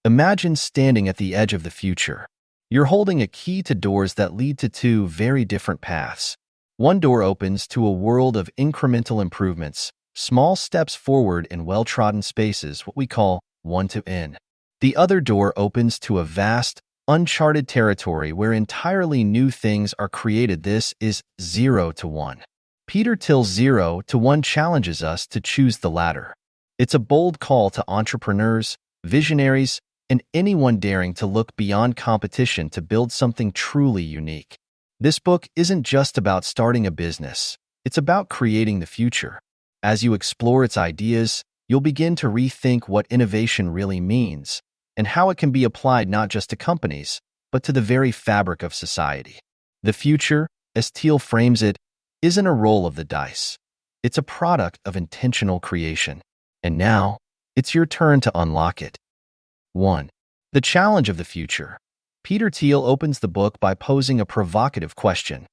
Imagine standing at the edge of the future. You're holding a key to doors that lead to two very different paths. One door opens to a world of incremental improvements, small steps forward in well-trodden spaces, what we call one-to-N. The other door opens to a vast, uncharted territory where entirely new things are created. This is 0 to 1. Peter Thiel's 0 to 1 challenges us to choose the latter. It's a bold call to entrepreneurs, visionaries, and anyone daring to look beyond competition to build something truly unique. This book isn't just about starting a business. It's about creating the future. As you explore its ideas, you'll begin to rethink what innovation really means and how it can be applied not just to companies, but to the very fabric of society. The future, as Thiel frames it, isn't a roll of the dice. It's a product of intentional creation. And now, it's your turn to unlock it. 1. The challenge of the future. Peter Thiel opens the book by posing a provocative question.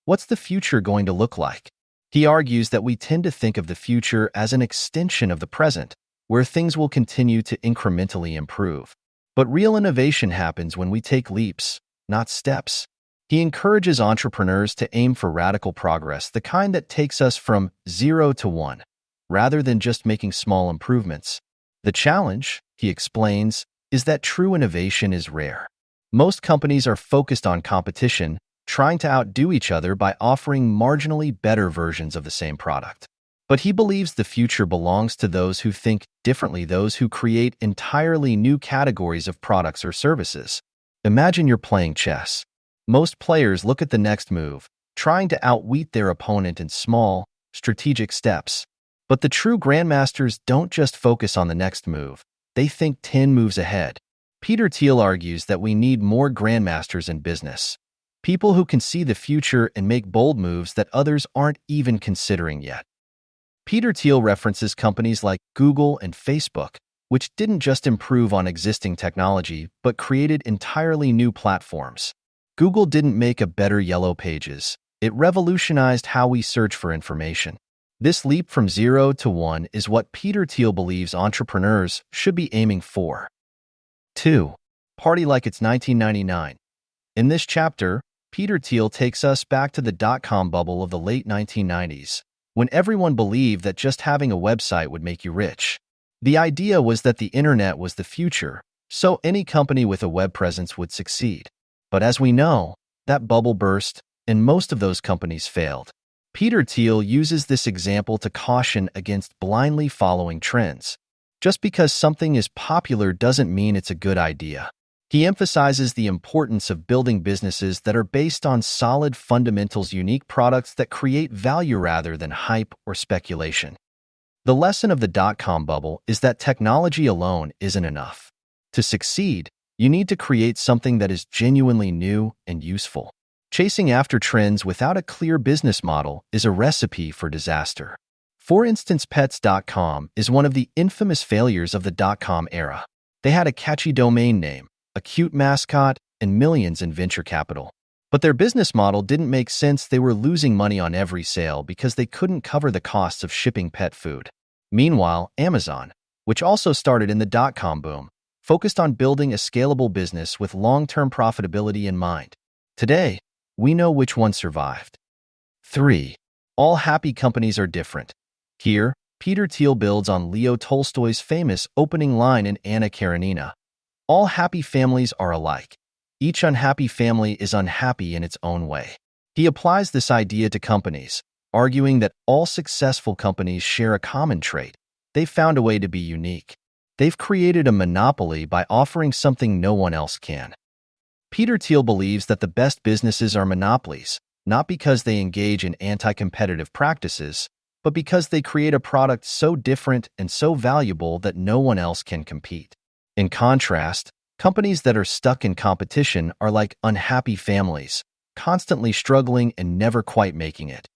What's the future going to look like? He argues that we tend to think of the future as an extension of the present, where things will continue to incrementally improve. But real innovation happens when we take leaps, not steps. He encourages entrepreneurs to aim for radical progress, the kind that takes us from 0 to 1, rather than just making small improvements. The challenge, he explains, is that true innovation is rare. Most companies are focused on competition, trying to outdo each other by offering marginally better versions of the same product. But he believes the future belongs to those who think differently, those who create entirely new categories of products or services. Imagine you're playing chess. Most players look at the next move, trying to outwit their opponent in small, strategic steps. But the true grandmasters don't just focus on the next move. They think 10 moves ahead. Peter Thiel argues that we need more grandmasters in business, people who can see the future and make bold moves that others aren't even considering yet. Peter Thiel references companies like Google and Facebook, which didn't just improve on existing technology, but created entirely new platforms. Google didn't make a better Yellow Pages. It revolutionized how we search for information. This leap from 0 to 1 is what Peter Thiel believes entrepreneurs should be aiming for. 2. Party like it's 1999. In this chapter, Peter Thiel takes us back to the dot-com bubble of the late 1990s, when everyone believed that just having a website would make you rich. The idea was that the internet was the future, so any company with a web presence would succeed. But as we know, that bubble burst, and most of those companies failed. Peter Thiel uses this example to caution against blindly following trends. Just because something is popular doesn't mean it's a good idea. He emphasizes the importance of building businesses that are based on solid fundamentals, unique products that create value rather than hype or speculation. The lesson of the dot-com bubble is that technology alone isn't enough. To succeed, you need to create something that is genuinely new and useful. Chasing after trends without a clear business model is a recipe for disaster. For instance, Pets.com is one of the infamous failures of the dot-com era. They had a catchy domain name, a cute mascot, and millions in venture capital. But their business model didn't make sense. They were losing money on every sale because they couldn't cover the costs of shipping pet food. Meanwhile, Amazon, which also started in the dot-com boom, focused on building a scalable business with long-term profitability in mind. Today, we know which one survived. 3. All happy companies are different. Here, Peter Thiel builds on Leo Tolstoy's famous opening line in Anna Karenina. All happy families are alike. Each unhappy family is unhappy in its own way. He applies this idea to companies, arguing that all successful companies share a common trait. They've found a way to be unique. They've created a monopoly by offering something no one else can. Peter Thiel believes that the best businesses are monopolies, not because they engage in anti-competitive practices, but because they create a product so different and so valuable that no one else can compete. In contrast, companies that are stuck in competition are like unhappy families, constantly struggling and never quite making it.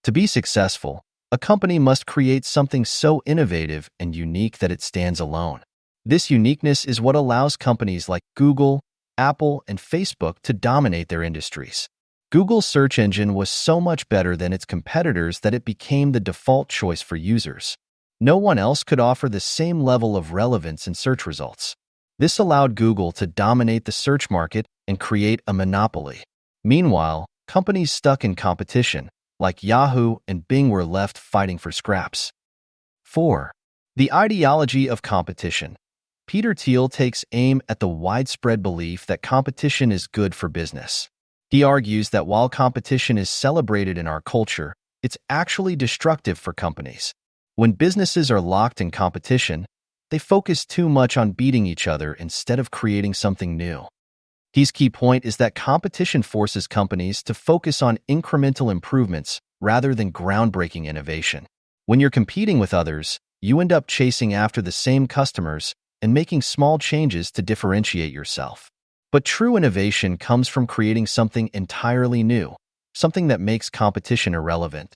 To be successful, a company must create something so innovative and unique that it stands alone. This uniqueness is what allows companies like Google, Apple, and Facebook to dominate their industries. Google's search engine was so much better than its competitors that it became the default choice for users. No one else could offer the same level of relevance in search results. This allowed Google to dominate the search market and create a monopoly. Meanwhile, companies stuck in competition, like Yahoo and Bing, were left fighting for scraps. 4. The ideology of competition. Peter Thiel takes aim at the widespread belief that competition is good for business. He argues that while competition is celebrated in our culture, it's actually destructive for companies. When businesses are locked in competition, they focus too much on beating each other instead of creating something new. His key point is that competition forces companies to focus on incremental improvements rather than groundbreaking innovation. When you're competing with others, you end up chasing after the same customers and making small changes to differentiate yourself. But true innovation comes from creating something entirely new, something that makes competition irrelevant.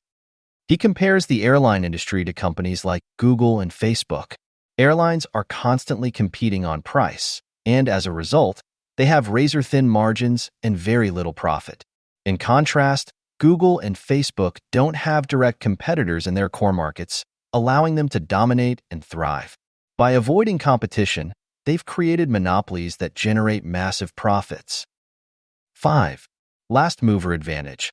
He compares the airline industry to companies like Google and Facebook. Airlines are constantly competing on price, and as a result, they have razor-thin margins and very little profit. In contrast, Google and Facebook don't have direct competitors in their core markets, allowing them to dominate and thrive. By avoiding competition, they've created monopolies that generate massive profits. 5. Last mover advantage.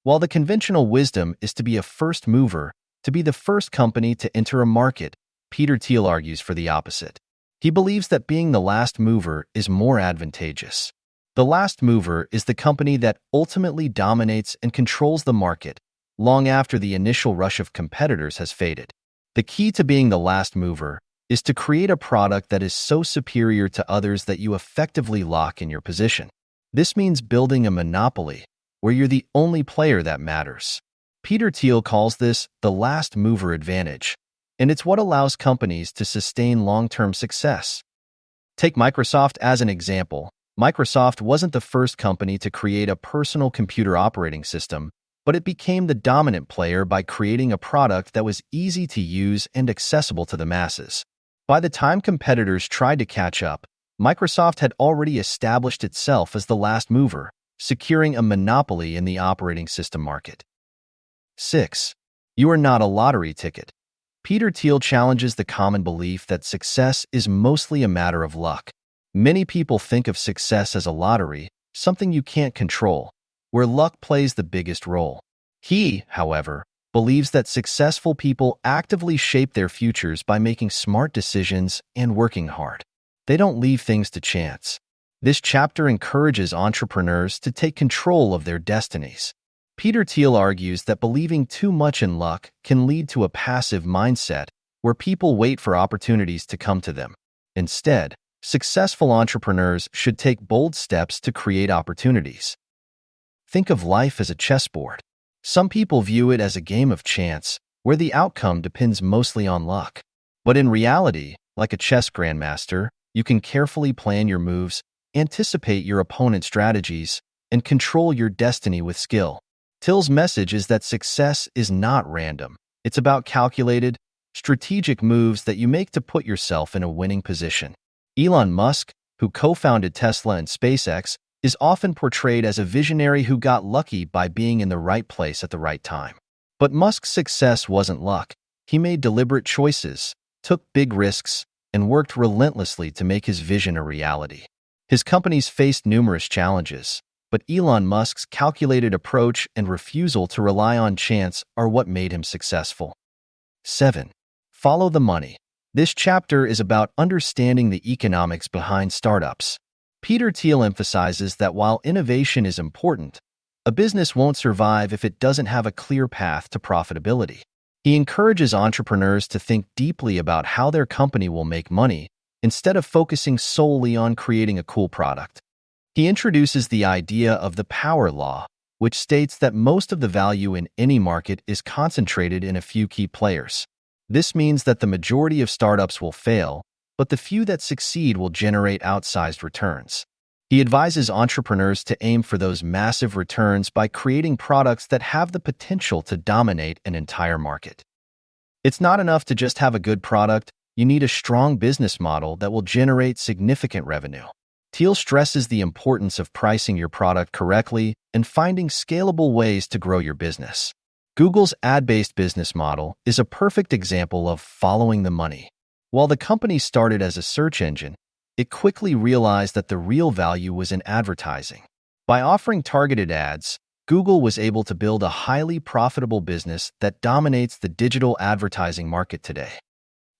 While the conventional wisdom is to be a first mover, to be the first company to enter a market, Peter Thiel argues for the opposite. He believes that being the last mover is more advantageous. The last mover is the company that ultimately dominates and controls the market long after the initial rush of competitors has faded. The key to being the last mover is to create a product that is so superior to others that you effectively lock in your position. This means building a monopoly where you're the only player that matters. Peter Thiel calls this the last mover advantage, and it's what allows companies to sustain long-term success. Take Microsoft as an example. Microsoft wasn't the first company to create a personal computer operating system, but it became the dominant player by creating a product that was easy to use and accessible to the masses. By the time competitors tried to catch up, Microsoft had already established itself as the last mover, securing a monopoly in the operating system market. 6. You are not a lottery ticket. Peter Thiel challenges the common belief that success is mostly a matter of luck. Many people think of success as a lottery, something you can't control, where luck plays the biggest role. He, however, believes that successful people actively shape their futures by making smart decisions and working hard. They don't leave things to chance. This chapter encourages entrepreneurs to take control of their destinies. Peter Thiel argues that believing too much in luck can lead to a passive mindset where people wait for opportunities to come to them. Instead, successful entrepreneurs should take bold steps to create opportunities. Think of life as a chessboard. Some people view it as a game of chance, where the outcome depends mostly on luck. But in reality, like a chess grandmaster, you can carefully plan your moves, anticipate your opponent's strategies, and control your destiny with skill. Thiel's message is that success is not random. It's about calculated, strategic moves that you make to put yourself in a winning position. Elon Musk, who co-founded Tesla and SpaceX, is often portrayed as a visionary who got lucky by being in the right place at the right time. But Musk's success wasn't luck. He made deliberate choices, took big risks, and worked relentlessly to make his vision a reality. His companies faced numerous challenges, but Elon Musk's calculated approach and refusal to rely on chance are what made him successful. 7. Follow the money. This chapter is about understanding the economics behind startups. Peter Thiel emphasizes that while innovation is important, a business won't survive if it doesn't have a clear path to profitability. He encourages entrepreneurs to think deeply about how their company will make money instead of focusing solely on creating a cool product. He introduces the idea of the power law, which states that most of the value in any market is concentrated in a few key players. This means that the majority of startups will fail, but the few that succeed will generate outsized returns. He advises entrepreneurs to aim for those massive returns by creating products that have the potential to dominate an entire market. It's not enough to just have a good product, you need a strong business model that will generate significant revenue. Thiel stresses the importance of pricing your product correctly and finding scalable ways to grow your business. Google's ad-based business model is a perfect example of following the money. While the company started as a search engine, it quickly realized that the real value was in advertising. By offering targeted ads, Google was able to build a highly profitable business that dominates the digital advertising market today.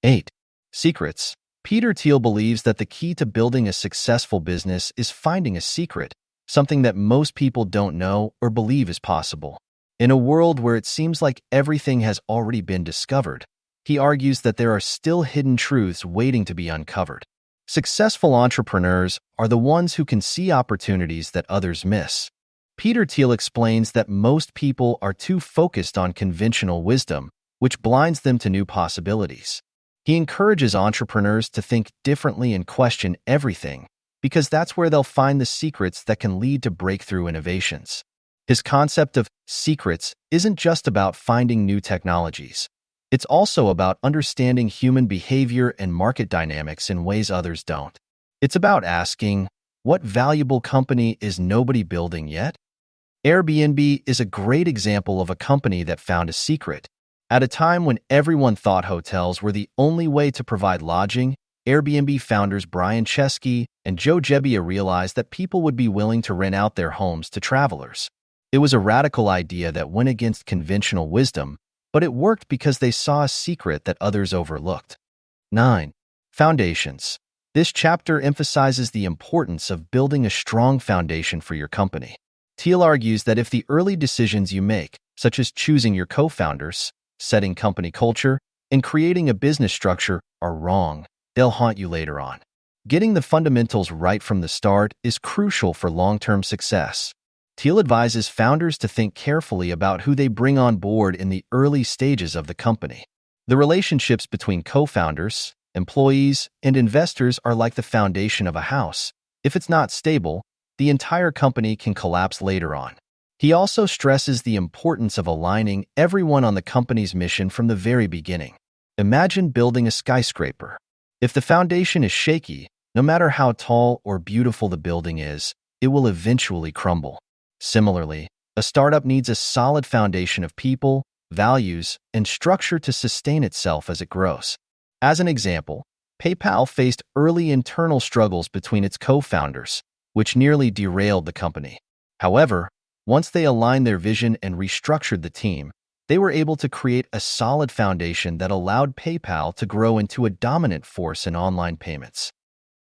8. Secrets. Peter Thiel believes that the key to building a successful business is finding a secret, something that most people don't know or believe is possible. In a world where it seems like everything has already been discovered, he argues that there are still hidden truths waiting to be uncovered. Successful entrepreneurs are the ones who can see opportunities that others miss. Peter Thiel explains that most people are too focused on conventional wisdom, which blinds them to new possibilities. He encourages entrepreneurs to think differently and question everything, because that's where they'll find the secrets that can lead to breakthrough innovations. His concept of secrets isn't just about finding new technologies. It's also about understanding human behavior and market dynamics in ways others don't. It's about asking, what valuable company is nobody building yet? Airbnb is a great example of a company that found a secret. At a time when everyone thought hotels were the only way to provide lodging, Airbnb founders Brian Chesky and Joe Gebbia realized that people would be willing to rent out their homes to travelers. It was a radical idea that went against conventional wisdom, but it worked because they saw a secret that others overlooked. 9. Foundations. This chapter emphasizes the importance of building a strong foundation for your company. Thiel argues that if the early decisions you make, such as choosing your co-founders, setting company culture, and creating a business structure, are wrong, they'll haunt you later on. Getting the fundamentals right from the start is crucial for long-term success. Thiel advises founders to think carefully about who they bring on board in the early stages of the company. The relationships between co-founders, employees, and investors are like the foundation of a house. If it's not stable, the entire company can collapse later on. He also stresses the importance of aligning everyone on the company's mission from the very beginning. Imagine building a skyscraper. If the foundation is shaky, no matter how tall or beautiful the building is, it will eventually crumble. Similarly, a startup needs a solid foundation of people, values, and structure to sustain itself as it grows. As an example, PayPal faced early internal struggles between its co-founders, which nearly derailed the company. However, once they aligned their vision and restructured the team, they were able to create a solid foundation that allowed PayPal to grow into a dominant force in online payments.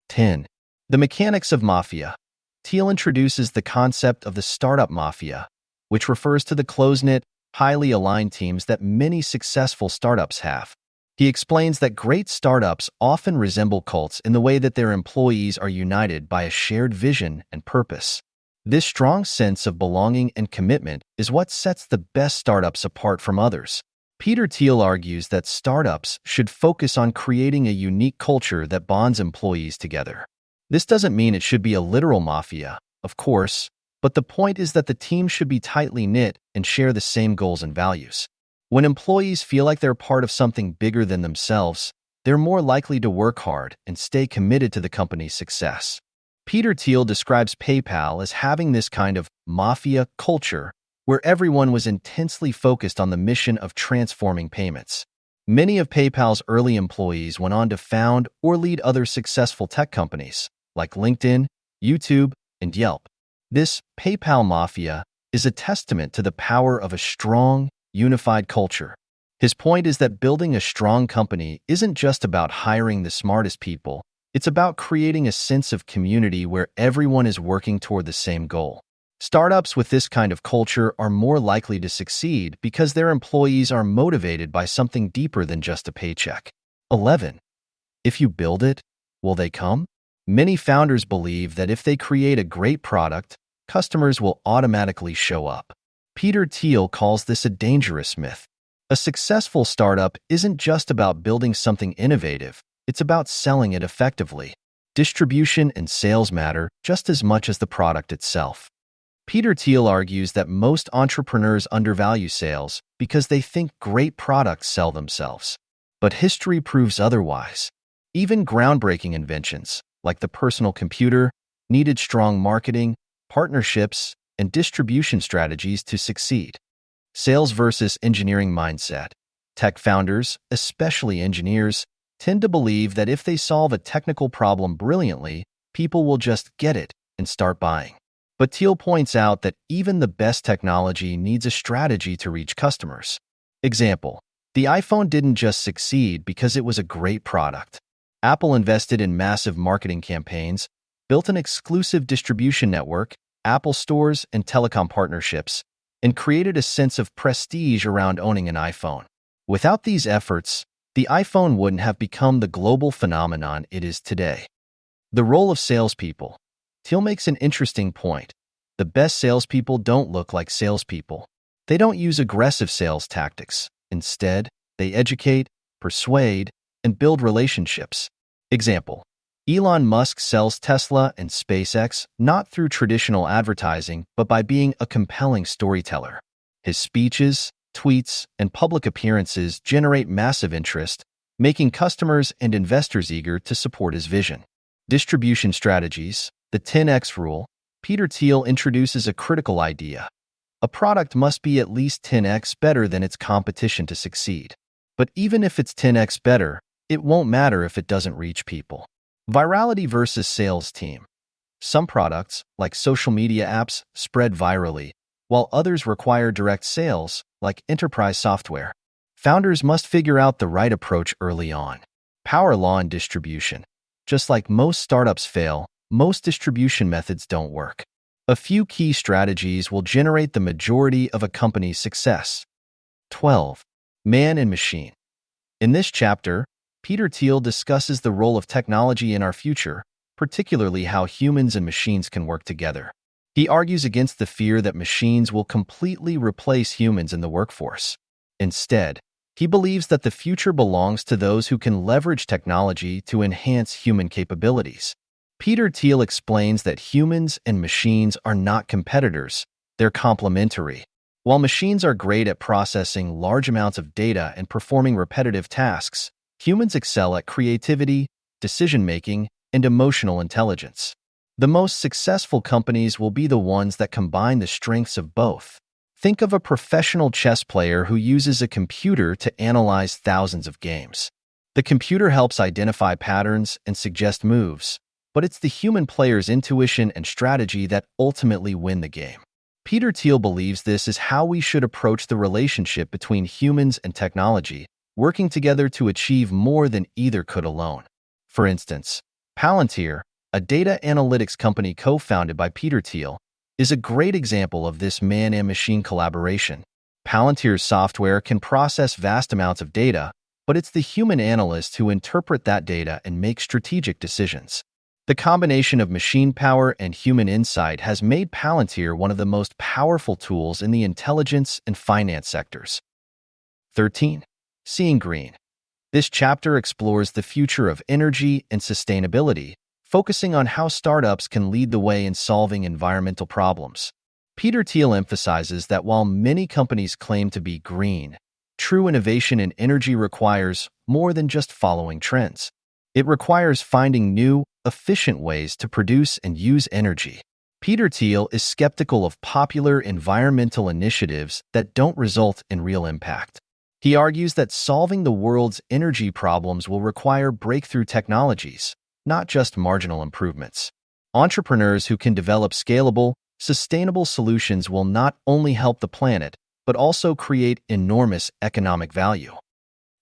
10. The mechanics of mafia. Thiel introduces the concept of the startup mafia, which refers to the close-knit, highly aligned teams that many successful startups have. He explains that great startups often resemble cults in the way that their employees are united by a shared vision and purpose. This strong sense of belonging and commitment is what sets the best startups apart from others. Peter Thiel argues that startups should focus on creating a unique culture that bonds employees together. This doesn't mean it should be a literal mafia, of course, but the point is that the team should be tightly knit and share the same goals and values. When employees feel like they're part of something bigger than themselves, they're more likely to work hard and stay committed to the company's success. Peter Thiel describes PayPal as having this kind of mafia culture where everyone was intensely focused on the mission of transforming payments. Many of PayPal's early employees went on to found or lead other successful tech companies like LinkedIn, YouTube, and Yelp. This PayPal mafia is a testament to the power of a strong, unified culture. His point is that building a strong company isn't just about hiring the smartest people. It's about creating a sense of community where everyone is working toward the same goal. Startups with this kind of culture are more likely to succeed because their employees are motivated by something deeper than just a paycheck. 11. If you build it, will they come? Many founders believe that if they create a great product, customers will automatically show up. Peter Thiel calls this a dangerous myth. A successful startup isn't just about building something innovative. It's about selling it effectively. Distribution and sales matter just as much as the product itself. Peter Thiel argues that most entrepreneurs undervalue sales because they think great products sell themselves. But history proves otherwise. Even groundbreaking inventions, like the personal computer, needed strong marketing, partnerships, and distribution strategies to succeed. Sales versus engineering mindset. Tech founders, especially engineers, tend to believe that if they solve a technical problem brilliantly, people will just get it and start buying. But Thiel points out that even the best technology needs a strategy to reach customers. Example: the iPhone didn't just succeed because it was a great product. Apple invested in massive marketing campaigns, built an exclusive distribution network, Apple stores, and telecom partnerships, and created a sense of prestige around owning an iPhone. Without these efforts, the iPhone wouldn't have become the global phenomenon it is today. The role of salespeople. Thiel makes an interesting point. The best salespeople don't look like salespeople. They don't use aggressive sales tactics. Instead, they educate, persuade, and build relationships. Example: Elon Musk sells Tesla and SpaceX not through traditional advertising, but by being a compelling storyteller. His speeches, tweets, and public appearances generate massive interest, making customers and investors eager to support his vision. Distribution strategies. The 10x rule. Peter Thiel introduces a critical idea. A product must be at least 10x better than its competition to succeed. But even if it's 10x better, it won't matter if it doesn't reach people. Virality versus sales team. Some products, like social media apps, spread virally, while others require direct sales, like enterprise software. Founders must figure out the right approach early on. Power law and distribution. Just like most startups fail, most distribution methods don't work. A few key strategies will generate the majority of a company's success. 12. Man and machine. In this chapter, Peter Thiel discusses the role of technology in our future, particularly how humans and machines can work together. He argues against the fear that machines will completely replace humans in the workforce. Instead, he believes that the future belongs to those who can leverage technology to enhance human capabilities. Peter Thiel explains that humans and machines are not competitors, they're complementary. While machines are great at processing large amounts of data and performing repetitive tasks, humans excel at creativity, decision-making, and emotional intelligence. The most successful companies will be the ones that combine the strengths of both. Think of a professional chess player who uses a computer to analyze thousands of games. The computer helps identify patterns and suggest moves, but it's the human player's intuition and strategy that ultimately win the game. Peter Thiel believes this is how we should approach the relationship between humans and technology, working together to achieve more than either could alone. For instance, Palantir, a data analytics company co-founded by Peter Thiel, is a great example of this man and machine collaboration. Palantir's software can process vast amounts of data, but it's the human analysts who interpret that data and make strategic decisions. The combination of machine power and human insight has made Palantir one of the most powerful tools in the intelligence and finance sectors. 13. Seeing green. This chapter explores the future of energy and sustainability, focusing on how startups can lead the way in solving environmental problems. Peter Thiel emphasizes that while many companies claim to be green, true innovation in energy requires more than just following trends. It requires finding new, efficient ways to produce and use energy. Peter Thiel is skeptical of popular environmental initiatives that don't result in real impact. He argues that solving the world's energy problems will require breakthrough technologies, not just marginal improvements. Entrepreneurs who can develop scalable, sustainable solutions will not only help the planet, but also create enormous economic value.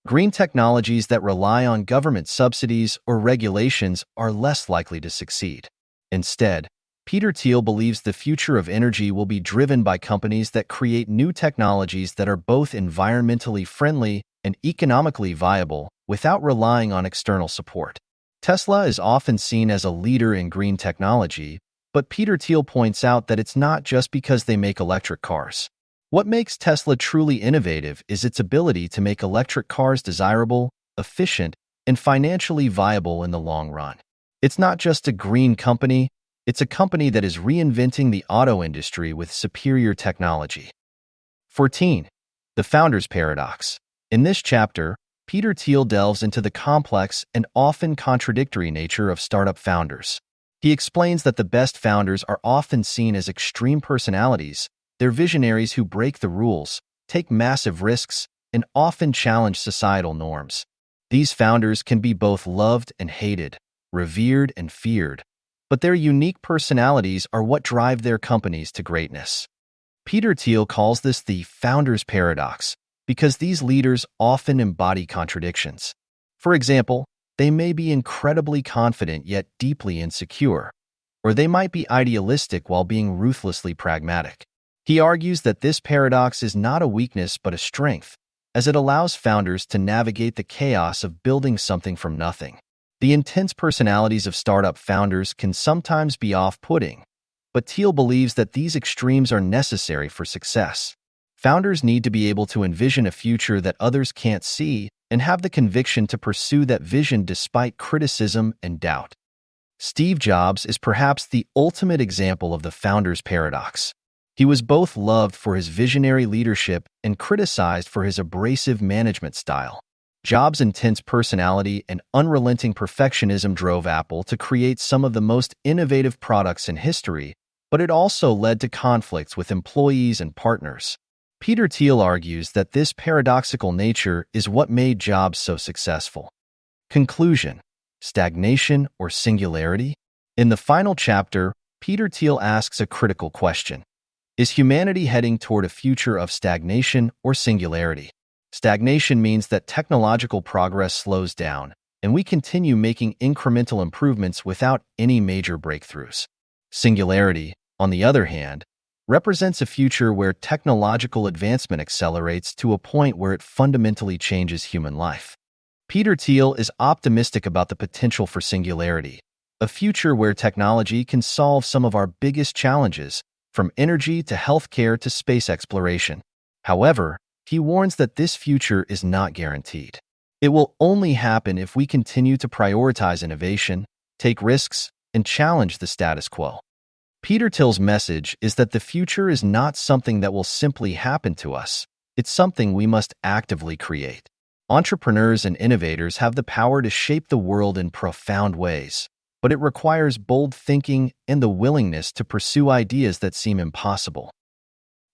Green technologies that rely on government subsidies or regulations are less likely to succeed. Instead, Peter Thiel believes the future of energy will be driven by companies that create new technologies that are both environmentally friendly and economically viable without relying on external support. Tesla is often seen as a leader in green technology, but Peter Thiel points out that it's not just because they make electric cars. What makes Tesla truly innovative is its ability to make electric cars desirable, efficient, and financially viable in the long run. It's not just a green company, it's a company that is reinventing the auto industry with superior technology. 14. The Founder's Paradox. In this chapter, Peter Thiel delves into the complex and often contradictory nature of startup founders. He explains that the best founders are often seen as extreme personalities. They're visionaries who break the rules, take massive risks, and often challenge societal norms. These founders can be both loved and hated, revered and feared, but their unique personalities are what drive their companies to greatness. Peter Thiel calls this the founder's paradox because these leaders often embody contradictions. For example, they may be incredibly confident yet deeply insecure, or they might be idealistic while being ruthlessly pragmatic. He argues that this paradox is not a weakness but a strength, as it allows founders to navigate the chaos of building something from nothing. The intense personalities of startup founders can sometimes be off-putting, but Thiel believes that these extremes are necessary for success. Founders need to be able to envision a future that others can't see and have the conviction to pursue that vision despite criticism and doubt. Steve Jobs is perhaps the ultimate example of the founder's paradox. He was both loved for his visionary leadership and criticized for his abrasive management style. Jobs' intense personality and unrelenting perfectionism drove Apple to create some of the most innovative products in history, but it also led to conflicts with employees and partners. Peter Thiel argues that this paradoxical nature is what made Jobs so successful. Conclusion: stagnation or singularity? In the final chapter, Peter Thiel asks a critical question. Is humanity heading toward a future of stagnation or singularity? Stagnation means that technological progress slows down, and we continue making incremental improvements without any major breakthroughs. Singularity, on the other hand, represents a future where technological advancement accelerates to a point where it fundamentally changes human life. Peter Thiel is optimistic about the potential for singularity, a future where technology can solve some of our biggest challenges, from energy to healthcare to space exploration. However, he warns that this future is not guaranteed. It will only happen if we continue to prioritize innovation, take risks, and challenge the status quo. Peter Thiel's message is that the future is not something that will simply happen to us. It's something we must actively create. Entrepreneurs and innovators have the power to shape the world in profound ways, but it requires bold thinking and the willingness to pursue ideas that seem impossible.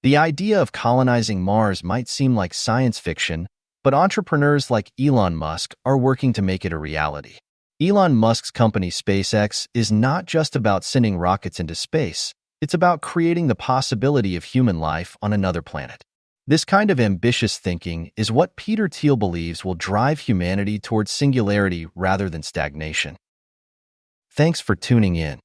The idea of colonizing Mars might seem like science fiction, but entrepreneurs like Elon Musk are working to make it a reality. Elon Musk's company SpaceX is not just about sending rockets into space, it's about creating the possibility of human life on another planet. This kind of ambitious thinking is what Peter Thiel believes will drive humanity towards singularity rather than stagnation. Thanks for tuning in.